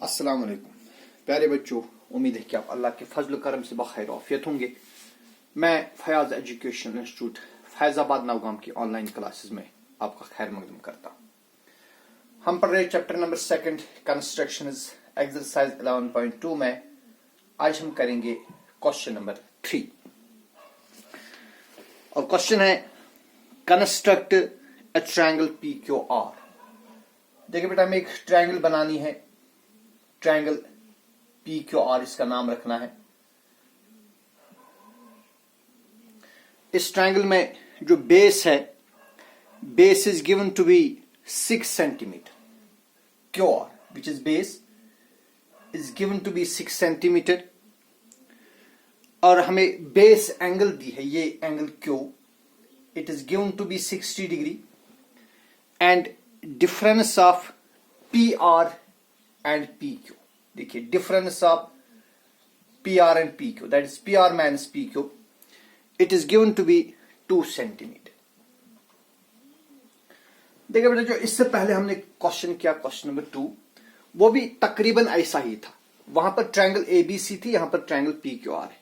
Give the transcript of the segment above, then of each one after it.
अस्सलाम वालेकुम प्यारे बच्चों, उम्मीद है कि आप अल्लाह के फजल करम से बखैर आफियत होंगे। मैं फयाज एजुकेशन इंस्टीट्यूट फैजाबाद नवगाम की ऑनलाइन क्लासेस में आपका खैर मकदम करता हूँ। हम पढ़ रहे चैप्टर नंबर 2 कंस्ट्रक्शंस एक्सरसाइज 11.2 में आज हम करेंगे क्वेश्चन नंबर 3 और क्वेश्चन है कंस्ट्रक्ट अ ट्रायंगल PQR। देखिए बेटा, हमें एक ट्रायंगल बनानी है, ट्रायंगल PQR इसका नाम रखना है। इस ट्रायंगल में जो बेस है, base is given to be 6 centimetre. QR which is base is given to be 6 centimetre और हमें बेस एंगल दी है, ये angle Q, it is given to be 60 degree and difference of PR and PQ। देखिए difference of PR and PQ, that is PR minus PQ, it is given to be 2 centimetre. देखिए बेटा, जो इससे पहले हमने क्वेश्चन किया, question number 2, वो भी तकरीबन ऐसा ही था। वहां पर ट्रायंगल ABC थी, यहां पर ट्रायंगल PQR है।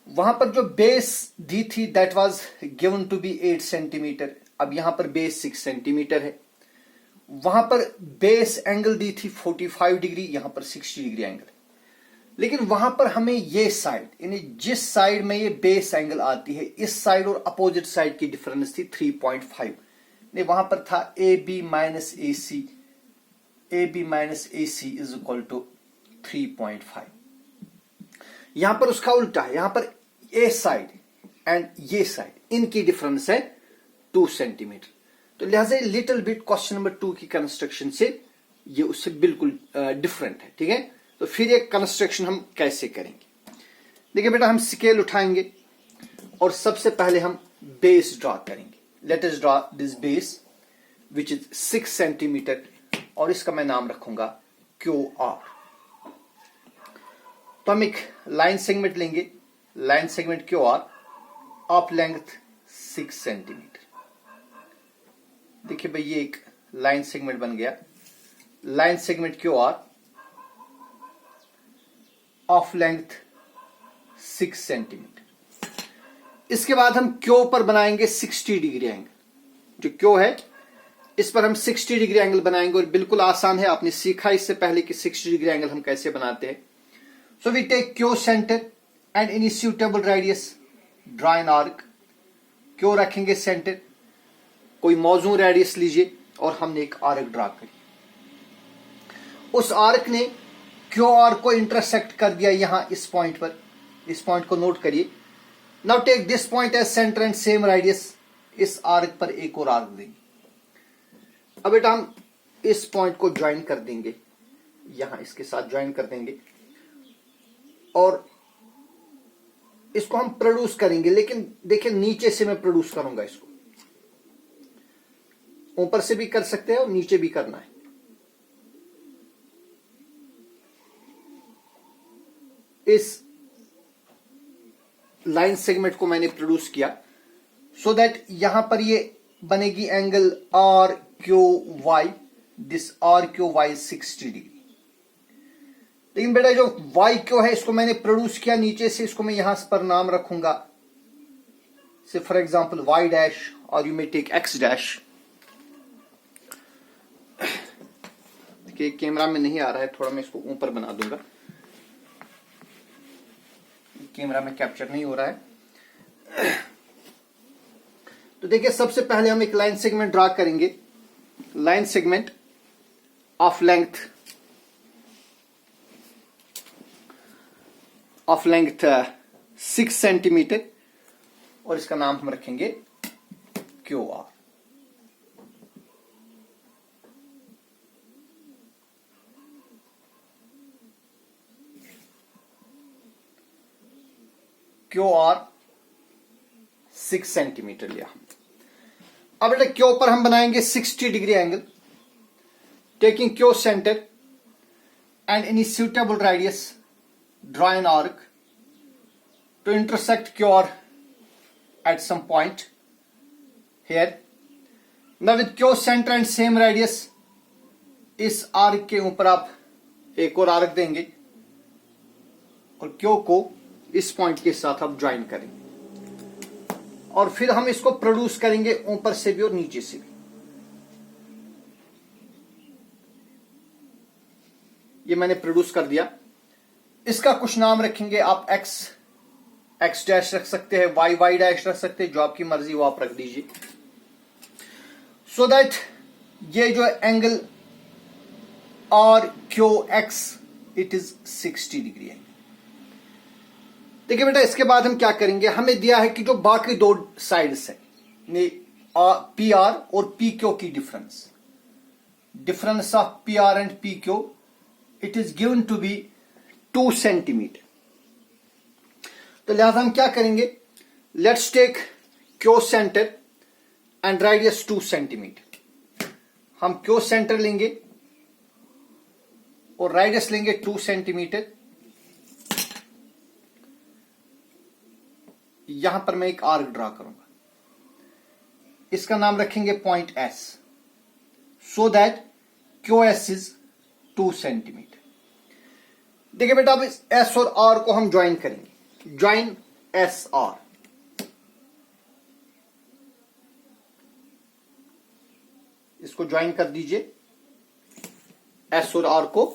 वहां पर जो बेस दी थी that was given to be 8 centimetre, अब यहां पर बेस 6 सेंटीमीटर है। वहां पर बेस एंगल दी थी 45 डिग्री, यहां पर 60 डिग्री एंगल। लेकिन वहां पर हमें ये साइड, यानी जिस साइड में ये बेस एंगल आती है, इस साइड और अपोजिट साइड की डिफरेंस थी 3.5। नहीं, वहां पर था AB minus AC, AB minus AC is equal to 3.5। यहां पर उसका उल्टा है, यहां पर ए साइड एंड ये साइड, इनकी डिफरेंस है 2 सेंटीमीटर। तो लिहाजा लिटिल बिट क्वेश्चन नंबर 2 की कंस्ट्रक्शन से ये उससे बिल्कुल डिफरेंट है। ठीक है, तो फिर ये कंस्ट्रक्शन हम कैसे करेंगे? देखिए बेटा, हम स्केल उठाएंगे और सबसे पहले हम बेस ड्रॉ करेंगे। Let us draw this base which is 6 centimetre और इसका मैं नाम रखूंगा QR। तो हम एक लाइन सेगमेंट लेंगे, line segment QR of length 6 centimetre. देखिए भाई, ये एक लाइन सेगमेंट बन गया, line segment QR of length 6 centimetre. इसके बाद हम Q पर बनाएंगे 60 डिग्री एंगल। जो Q है इस पर हम 60 डिग्री एंगल बनाएंगे और बिल्कुल आसान है, आपने सीखा इससे पहले कि 60 डिग्री एंगल हम कैसे बनाते हैं। So we take Q centre and any suitable radius, draw an arc. Q रखेंगे सेंटर, कोई मौजूद रेडियस लीजिए और हमने एक आर्क ड्रा करी। उस आर्क ने QR को इंटरसेक्ट कर दिया यहां इस पॉइंट पर, इस पॉइंट को नोट करिए। Now take this point as centre and same radius, इस आर्क पर एक और आर्क देंगे। अब बेटा हम इस पॉइंट को ज्वाइन कर देंगे, यहां इसके साथ ज्वाइन कर देंगे और इसको हम प्रोड्यूस करेंगे। लेकिन देखिए, नीचे से मैं प्रोड्यूस करूंगा इसको, ऊपर से भी कर सकते हैं और नीचे भी करना है। इस लाइन सेगमेंट को मैंने प्रोड्यूस किया सो दैट यहां पर ये बनेगी angle RQY। This RQY 60 degree. लेकिन बेटा, जो YQ है इसको मैंने प्रोड्यूस किया नीचे से, इसको मैं यहां पर नाम रखूंगा से फॉर एग्जांपल Y डैश, और you may take X dash. देखिए कैमरा में नहीं आ रहा है, थोड़ा मैं इसको ऊपर बना दूंगा, कैमरा में कैप्चर नहीं हो रहा है। तो देखिए, सबसे पहले हम एक लाइन सेगमेंट ड्रा करेंगे, line segment of length 6 centimetre और इसका नाम हम रखेंगे QR। QR 6 सेंटीमीटर लिया। अब बेटा Q पर हम बनाएंगे 60 degree angle, taking Q centre and any suitable radius, draw an arc to intersect QR at some point here. Now with Q center and same radius, इस आर्क के ऊपर आप एक और आर्क देंगे और क्यू को इस पॉइंट के साथ आप ज्वाइन करेंगे और फिर हम इसको प्रोड्यूस करेंगे ऊपर से भी और नीचे से भी। ये मैंने प्रोड्यूस कर दिया। इसका कुछ नाम रखेंगे आप, एक्स डैश रख सकते हैं, वाई डैश रख सकते हैं, जो आपकी मर्जी वो आप रख दीजिए। सो दैट ये जो angle R Q X it is 60 degree है। देखिए बेटा, इसके बाद हम क्या करेंगे, हमें दिया है कि जो बाकी दो साइड्स है पी आर और पी क्यू की difference of P R and P Q it is given to be 2 centimetre. तो लिहाजा हम क्या करेंगे, let's take Q centre and radius 2 centimetre. हम क्यू सेंटर लेंगे और रेडियस लेंगे 2 सेंटीमीटर। यहां पर मैं एक आर्क ड्रा करूंगा, इसका नाम रखेंगे point S, so that Q S is 2 centimetre. देखिए बेटा, अब इस एस और आर को हम ज्वाइन करेंगे, ज्वाइन एस आर। इसको ज्वाइन कर दीजिए एस और आर को।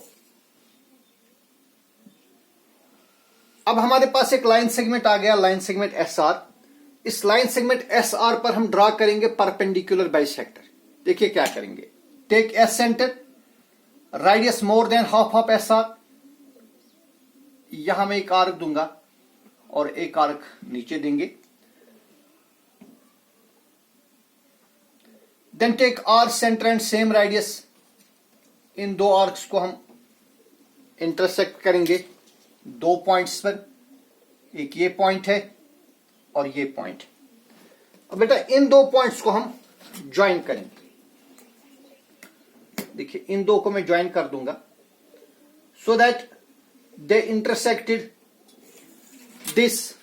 अब हमारे पास एक लाइन सेगमेंट आ गया, लाइन सेगमेंट एस आर। इस लाइन सेगमेंट एस आर पर हम ड्रा करेंगे परपेंडिकुलर बाइसेक्टर। देखिए क्या करेंगे, take S centre, radius more than half of S R. यहां मैं एक आर्क दूंगा और एक आर्क नीचे देंगे। Then take R centre and same radius. इन दो आर्क्स को हम इंटरसेक्ट करेंगे 2 पॉइंट्स पर, एक ये पॉइंट है और ये पॉइंट। अब बेटा इन 2 पॉइंट्स को हम ज्वाइन करेंगे। देखिए इन 2 को मैं ज्वाइन कर दूंगा, so that they intersected this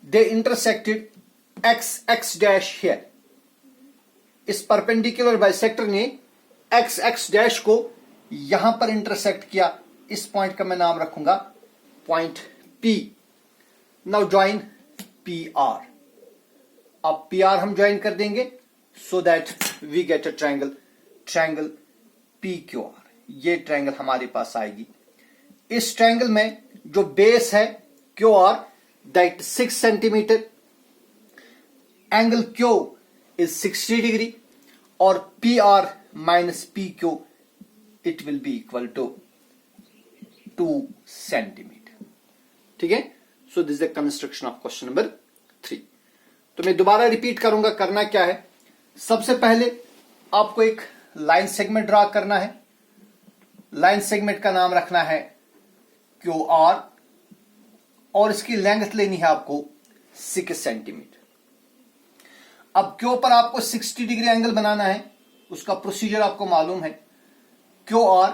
they intersected x dash here. इस परपेंडिकुलर बाइसेक्टर ने एक्स डैश को यहां पर इंटरसेक्ट किया। इस पॉइंट का मैं नाम रखूंगा point P। Now join P R. अब पी आर हम ज्वाइन कर देंगे, so that we get a triangle P Q R. ये ट्रायंगल हमारे पास आएगी। इस ट्रायंगल में जो बेस है Q R that 6 centimetre, angle Q is 60 degree और P R minus P Q it will be equal to 2 centimetre. ठीक है, so this is the construction of question number 3। तो मैं दोबारा रिपीट करूंगा, करना क्या है, सबसे पहले आपको एक लाइन सेगमेंट ड्रा करना है। लाइन सेगमेंट का नाम रखना है क्यू आर और इसकी लेंथ लेनी है आपको 6 सेंटीमीटर। अब क्यू पर आपको 60 डिग्री एंगल बनाना है, उसका प्रोसीजर आपको मालूम है। क्यू आर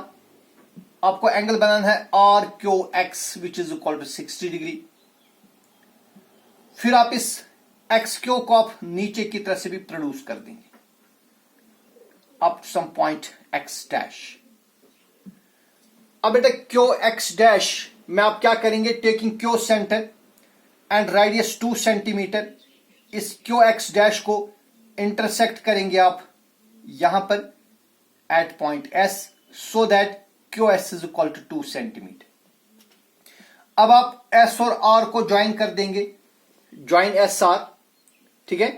आपको एंगल बनाना है R Q X which is equal to 60 degree. फिर आप इस एक्स क्यू को आप नीचे की तरफ से भी प्रोड्यूस कर देंगे up to some point X dash. अब बेटा क्यू एक्स डैश में आप क्या करेंगे, taking Q centre and radius 2 centimetre, इस क्यू एक्स डैश को इंटरसेक्ट करेंगे आप यहां पर at point S, so that Q S is equal to 2 centimetre. अब आप एस और आर को ज्वाइन कर देंगे, ज्वाइन एस आर। ठीक है,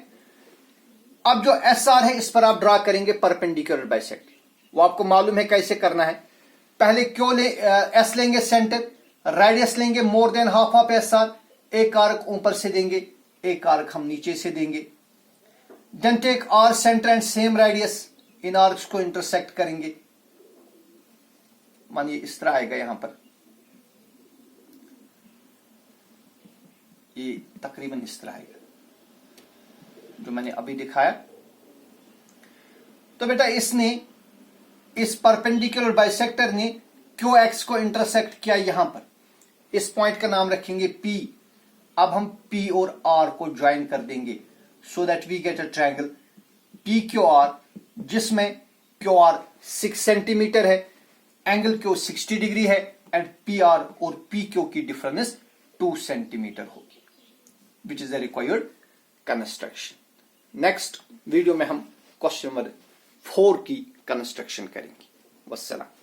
अब जो एस आर है इस पर आप ड्रा करेंगे परपेंडिकुलर बाइसेक्टर। वो आपको मालूम है कैसे करना है। पहले क्यू एस लेंगे सेंटर, रेडियस लेंगे more than half of S R, एक आर्क ऊपर से देंगे, एक आर्क हम नीचे से देंगे। Then take R centre and same radius, इन आर्क्स को इंटरसेक्ट करेंगे। मानिए इस तरह आएगा, यहां पर ये तकरीबन इस तरह आएगा जो मैंने अभी दिखाया। तो बेटा इसने, इस परपेंडिकुलर बाइसेक्टर ने क्यू एक्स को इंटरसेक्ट किया यहां पर। इस पॉइंट का नाम रखेंगे P। अब हम P और R को ज्वाइन कर देंगे, so that we get a triangle P Q R, जिसमें क्यू आर 6 सेंटीमीटर है, एंगल क्यू 60 डिग्री है, एंड पी आर और पी क्यू की डिफरेंस 2 सेंटीमीटर होगी, which is the required construction. Next video में हम क्वेश्चन नंबर 4 की construction करेंगे। वस्सलाम।